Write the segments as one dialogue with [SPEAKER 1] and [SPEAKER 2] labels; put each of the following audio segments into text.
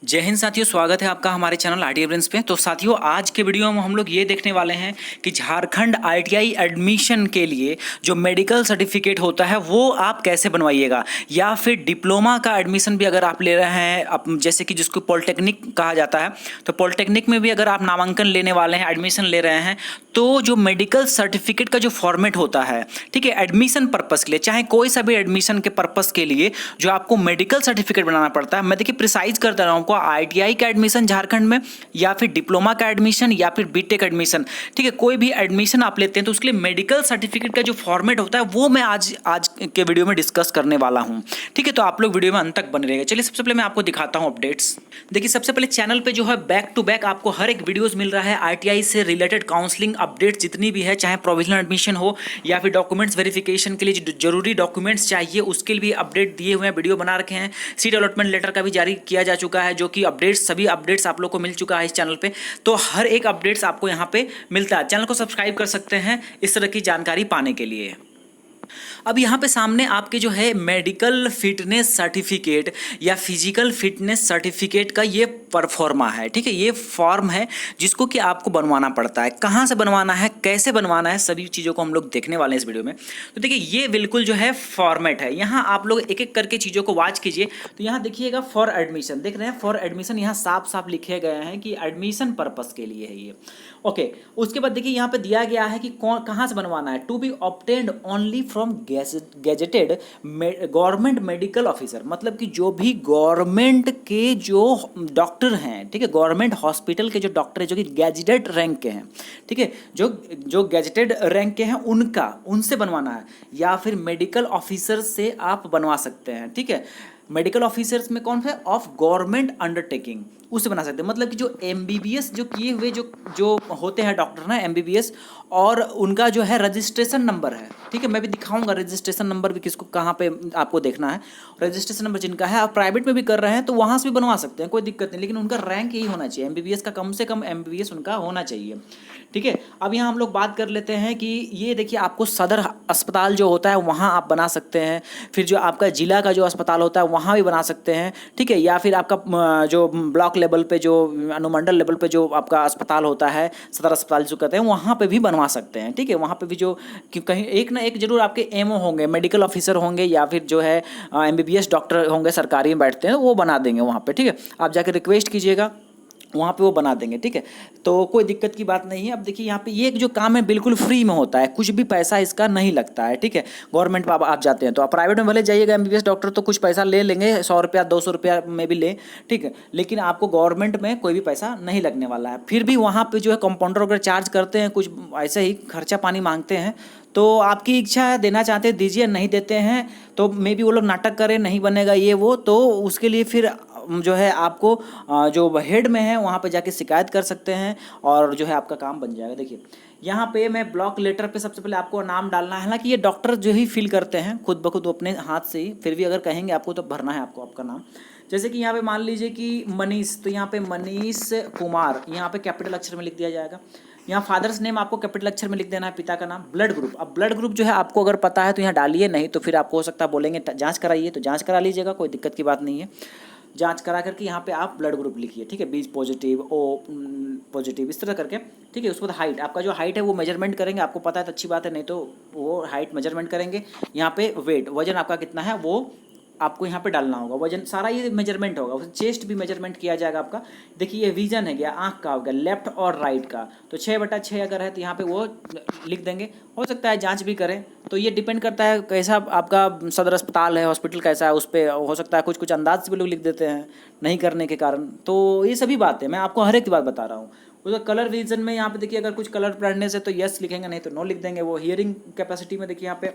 [SPEAKER 1] जय हिंद साथियों, स्वागत है आपका हमारे चैनल आरटीआई ब्रेन्स पे। तो साथियों, आज के वीडियो में हम लोग ये देखने वाले हैं कि झारखंड आईटीआई एडमिशन के लिए जो मेडिकल सर्टिफिकेट होता है वो आप कैसे बनवाइएगा, या फिर डिप्लोमा का एडमिशन भी अगर आप ले रहे हैं, जैसे कि जिसको पॉलिटेक्निक कहा जाता है, तो पॉलिटेक्निक में भी अगर आप नामांकन लेने वाले हैं, एडमिशन ले रहे हैं, तो जो मेडिकल सर्टिफिकेट का जो फॉर्मेट होता है, ठीक है, एडमिशन पर्पस के लिए, चाहे कोई सा भी एडमिशन के पर्पस के लिए जो आपको मेडिकल सर्टिफिकेट बनाना पड़ता है। मैं देखिए प्रिसाइज करता रहा हूँ आपको, आईटीआई का एडमिशन झारखंड में, या फिर डिप्लोमा का एडमिशन, या फिर बीटेक एडमिशन, ठीक है, कोई भी एडमिशन आप लेते हैं तो उसके लिए मेडिकल सर्टिफिकेट का जो फॉर्मेट होता है वो मैं आज के वीडियो में डिस्कस करने वाला हूँ। ठीक है, तो आप लोग वीडियो में अंत तक बने रहेंगे। चलिए सबसे पहले मैं आपको दिखाता हूँ अपडेट्स। देखिए सबसे पहले चैनल पे जो है बैक टू बैक आपको हर एक वीडियोस मिल रहा है आईटीआई से रिलेटेड काउंसलिंग अपडेट्स जितनी भी है, चाहे प्रोविजनल एडमिशन हो या फिर डॉक्यूमेंट्स वेरिफिकेशन के लिए जो जरूरी डॉक्यूमेंट्स चाहिए उसके लिए भी अपडेट दिए हुए हैं, वीडियो बना रखे हैं। सीट अलॉटमेंट लेटर का भी जारी किया जा चुका है, जो कि अपडेट्स सभी अपडेट्स आप लोग को मिल चुका है इस चैनल पे। तो हर एक अपडेट्स आपको यहाँ पे मिलता है। चैनल को सब्सक्राइब कर सकते हैं इस तरह की जानकारी पाने के लिए। अब यहाँ पे सामने आपके जो है मेडिकल फिटनेस सर्टिफिकेट या फिजिकल फिटनेस सर्टिफिकेट का ये परफॉर्मा है, ठीक है, ये फॉर्म है जिसको कि आपको बनवाना पड़ता है। कहाँ से बनवाना है, कैसे बनवाना है, सभी चीज़ों को हम लोग देखने वाले हैं इस वीडियो में। तो देखिए ये बिल्कुल जो है फॉर्मेट है, यहाँ आप लोग एक एक करके चीज़ों को वॉच कीजिए। तो यहाँ देखिएगा फॉर एडमिशन, देख रहे हैं फॉर एडमिशन, यहाँ साफ साफ लिखे गए हैं कि एडमिशन पर्पस के लिए है ये। ओके, उसके बाद देखिए यहाँ पे दिया गया है कि कहाँ से बनवाना है। To be obtained only from gazetted government medical officer, मतलब कि जो भी गवर्नमेंट के जो डॉक्टर हैं, ठीक है, गवर्नमेंट हॉस्पिटल के जो डॉक्टर हैं जो कि गैजेटेड रैंक के हैं, ठीक है, जो गैजेटेड रैंक के हैं उनसे बनवाना है, या फिर मेडिकल ऑफिसर से आप बनवा सकते हैं। ठीक है, मेडिकल ऑफिसर्स में कौन है, ऑफ गवर्नमेंट अंडरटेकिंग, उससे बना सकते हैं। मतलब कि जो एमबीबीएस जो किए हुए जो होते हैं डॉक्टर ना, एमबीबीएस, और उनका जो है रजिस्ट्रेशन नंबर है, ठीक है, मैं भी दिखाऊंगा रजिस्ट्रेशन नंबर भी किसको कहाँ पे आपको देखना है। रजिस्ट्रेशन नंबर जिनका है, आप प्राइवेट में भी कर रहे हैं तो वहाँ से भी बनवा सकते हैं, कोई दिक्कत नहीं, लेकिन उनका रैंक यही होना चाहिए, एमबीबीएस का कम से कम एमबीबीएस उनका होना चाहिए। ठीक है, अब यहाँ हम लोग बात कर लेते हैं कि ये देखिए आपको सदर अस्पताल जो होता है वहाँ आप बना सकते हैं, फिर जो आपका जिला का जो अस्पताल होता है वहाँ भी बना सकते हैं, ठीक है, या फिर आपका जो ब्लॉक लेवल पे, जो अनुमंडल लेवल पे जो आपका अस्पताल होता है, सदर अस्पताल जो कहते हैं, वहाँ पे भी बनवा सकते हैं। ठीक है, वहाँ पे भी जो कहीं एक ना एक जरूर आपके एमओ होंगे, मेडिकल ऑफिसर होंगे, या फिर जो है एमबीबीएस डॉक्टर होंगे, सरकारी में बैठते हैं, वो बना देंगे वहाँ पे। ठीक है, आप जाकर रिक्वेस्ट कीजिएगा, वहाँ पे वो बना देंगे। ठीक है, तो कोई दिक्कत की बात नहीं है। अब देखिए यहाँ पे ये जो काम है बिल्कुल फ्री में होता है, कुछ भी पैसा इसका नहीं लगता है। ठीक है, गवर्नमेंट में आप जाते हैं तो आप प्राइवेट में भले जाइएगा, एमबीबीएस डॉक्टर तो कुछ पैसा ले लेंगे, 100 रुपया 200 रुपया में भी ले, ठीक है, लेकिन आपको गवर्नमेंट में कोई भी पैसा नहीं लगने वाला है। फिर भी वहाँ पर जो है कंपाउंडर वगैरह चार्ज करते हैं, कुछ ऐसे ही खर्चा पानी मांगते हैं। तो आपकी इच्छा है, देना चाहते हैं दीजिए, नहीं देते हैं तो मे बी वो लोग नाटक करें, नहीं बनेगा ये वो, तो उसके लिए फिर जो है आपको जो हेड में है वहाँ पे जाके शिकायत कर सकते हैं और जो है आपका काम बन जाएगा। देखिए यहाँ पे मैं ब्लॉक लेटर पे सबसे पहले आपको नाम डालना है, हालांकि ये डॉक्टर जो ही फिल करते हैं खुद ब खुद अपने हाथ से ही, फिर भी अगर कहेंगे आपको तो भरना है आपको आपका नाम। जैसे कि यहाँ पे मान लीजिए कि मनीष, तो यहाँ पे मनीष कुमार यहाँ पे कैपिटल अक्षर में लिख दिया जाएगा। यहाँ फादर्स नेम आपको कैपिटल अक्षर में लिख देना है, पिता का नाम। ब्लड ग्रुप, अब ब्लड ग्रुप जो है आपको अगर पता है तो यहाँ डालिए, नहीं तो फिर आपको हो सकता है बोलेंगे जांच कराइए, तो जांच करा लीजिएगा, कोई दिक्कत की बात नहीं है। जांच करा करके यहाँ पे आप ब्लड ग्रुप लिखिए, ठीक है, बी पॉजिटिव, ओ पॉजिटिव, इस तरह करके। ठीक है, उसके बाद हाइट, आपका जो हाइट है वो मेजरमेंट करेंगे, आपको पता है तो अच्छी बात है, नहीं तो वो हाइट मेजरमेंट करेंगे। यहाँ पे वेट, वजन आपका कितना है वो आपको यहाँ पे डालना होगा, वजन सारा ये मेजरमेंट होगा। चेस्ट भी मेजरमेंट किया जाएगा आपका। देखिए ये विजन है गया, आँख का हो गया, लेफ्ट और राइट का, तो 6/6 अगर है तो यहाँ पे वो लिख देंगे। हो सकता है जांच भी करें, तो ये डिपेंड करता है कैसा आपका सदर अस्पताल है, हॉस्पिटल कैसा है, उस पर हो सकता है कुछ अंदाज से भी लोग लिख देते हैं नहीं करने के कारण। तो ये सभी बातें मैं आपको हर एक बात बता रहा हूँ। उसका कलर विजन में यहाँ पे देखिए अगर कुछ कलर पढ़ने से तो यस लिखेंगे, नहीं तो नो लिख देंगे। वो हियरिंग कैपेसिटी में देखिए यहाँ पे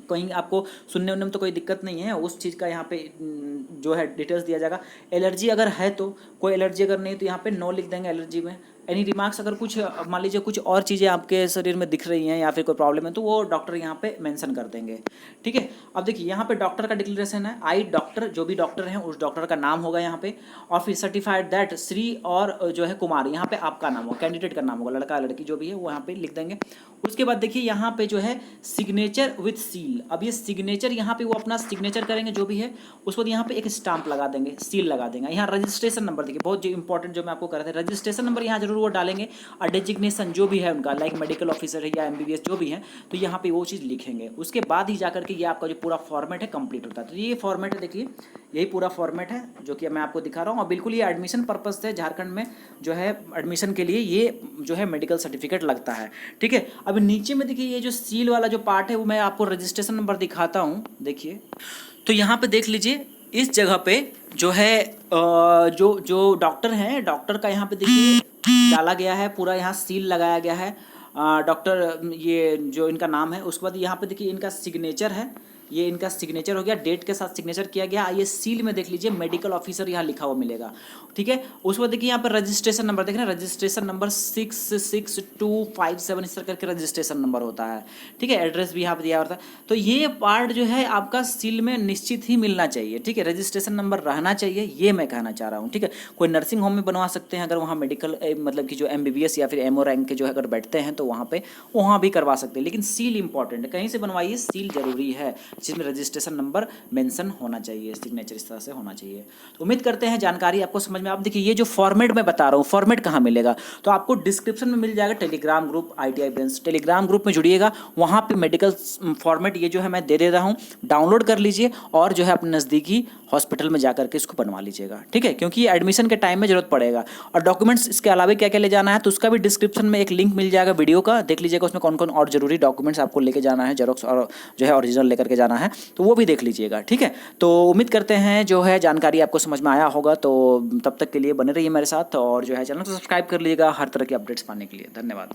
[SPEAKER 1] कहीं आपको सुनने उनने में तो कोई दिक्कत नहीं है, उस चीज़ का यहाँ पे जो है डिटेल्स दिया जाएगा। एलर्जी अगर है तो, कोई एलर्जी अगर नहीं तो यहाँ पे नो लिख देंगे एलर्जी में। एनी रिमार्क्स, अगर कुछ मान लीजिए कुछ और चीज़ें आपके शरीर में दिख रही हैं या फिर कोई प्रॉब्लम है तो वो डॉक्टर यहाँ पे मेंशन कर देंगे। ठीक है, अब देखिए यहाँ पे डॉक्टर का डिक्लेरेशन है, आई डॉक्टर जो भी डॉक्टर हैं उस डॉक्टर का नाम होगा यहाँ पे, और फिर सर्टिफाइड दैट श्री और जो है कुमार, यहाँ पे आपका नाम होगा, कैंडिडेट का नाम होगा, लड़का लड़की जो भी है वो यहाँ पे लिख देंगे। उसके बाद देखिए यहाँ पे जो है सिग्नेचर विथ सील। अब ये सिग्नेचर यहाँ पे वो अपना सिग्नेचर करेंगे जो भी है, उस बाद यहाँ पे एक स्टाम्प लगा देंगे, सील लगा देंगे। यहाँ रजिस्ट्रेशन नंबर देखिए बहुत जो इंपॉर्टेंट जो मैं आपको कर रहा था, रजिस्ट्रेशन नंबर यहाँ जरूर वो डालेंगे, और डेजिग्नेशन जो भी है उनका, लाइक मेडिकल ऑफिसर है या MBBS जो भी है, तो यहाँ पे वो चीज़ लिखेंगे। उसके बाद ही जाकर के ये आपका जो पूरा फॉर्मेट है कंप्लीट होता है। तो ये फॉर्मेट है, देखिए यही पूरा फॉर्मेट है जो कि मैं आपको दिखा रहा हूँ। और बिल्कुल ये एडमिशन पर्पज से झारखंड में जो है एडमिशन के लिए ये जो है मेडिकल सर्टिफिकेट लगता है, ठीक है। अब नीचे में देखिए ये जो सील वाला जो पार्ट है वो मैं आपको रजिस्ट्रेशन नंबर दिखाता हूँ, देखिए। तो यहाँ पे देख लीजिए इस जगह पे जो है जो डॉक्टर हैं, डॉक्टर का यहाँ पे देखिए डाला गया है, पूरा यहाँ सील लगाया गया है, डॉक्टर ये जो इनका नाम है। उसके बाद यहाँ पे देखिए इनका सिग्नेचर है, ये इनका सिग्नेचर हो गया, डेट के साथ सिग्नेचर किया गया। ये सील में देख लीजिए मेडिकल ऑफिसर यहाँ लिखा हुआ मिलेगा, ठीक है। उसके बाद देखिए यहाँ पर रजिस्ट्रेशन नंबर देख रहे हैं, रजिस्ट्रेशन नंबर 66257 इस तरह करके रजिस्ट्रेशन नंबर होता है, ठीक है। एड्रेस भी यहाँ पर दिया होता है। तो ये पार्ट जो है आपका सील में निश्चित ही मिलना चाहिए, ठीक है। रजिस्ट्रेशन नंबर रहना चाहिए, ये मैं कहना चाह रहा हूँ, ठीक है। कोई नर्सिंग होम में बनवा सकते हैं, अगर वहाँ मेडिकल मतलब कि जो MBBS या फिर MO रैंक के जो है अगर बैठते हैं तो वहाँ भी करवा सकते हैं, लेकिन सील इंपॉर्टेंट है, कहीं से बनवाइए सील जरूरी है, जिसमें रजिस्ट्रेशन नंबर मेंशन होना चाहिए, सिग्नेचर इस तरह से होना चाहिए। तो उम्मीद करते हैं जानकारी आपको समझ में। आप देखिए ये जो फॉर्मेट मैं बता रहा हूँ, फॉर्मेट कहाँ मिलेगा, तो आपको डिस्क्रिप्शन में मिल जाएगा, Telegram group ITI brains Telegram group में जुड़िएगा, वहाँ पे मेडिकल फॉर्मेट ये जो है मैं दे रहा हूँ, डाउनलोड कर लीजिए और जो है अपने नज़दीकी हॉस्पिटल में जाकर के इसको बनवा लीजिएगा, ठीक है, क्योंकि ये एडमिशन के टाइम में जरूरत पड़ेगा। और डॉक्यूमेंट्स इसके अलावा क्या क्या ले जाना है तो उसका भी डिस्क्रिप्शन में एक लिंक मिल जाएगा वीडियो का, देख लीजिएगा उसमें कौन कौन और जरूरी डॉक्यूमेंट्स आपको लेके जाना है, जेरोक्स और जो है ओरिजिनल लेकर के जाना है, तो वो भी देख लीजिएगा, ठीक है। तो उम्मीद करते हैं जो है जानकारी आपको समझ में आया होगा। तो तब तक के लिए बने रहिए मेरे साथ, और जो है चैनल को सब्सक्राइब कर लीजिएगा हर तरह के अपडेट्स पाने के लिए। धन्यवाद।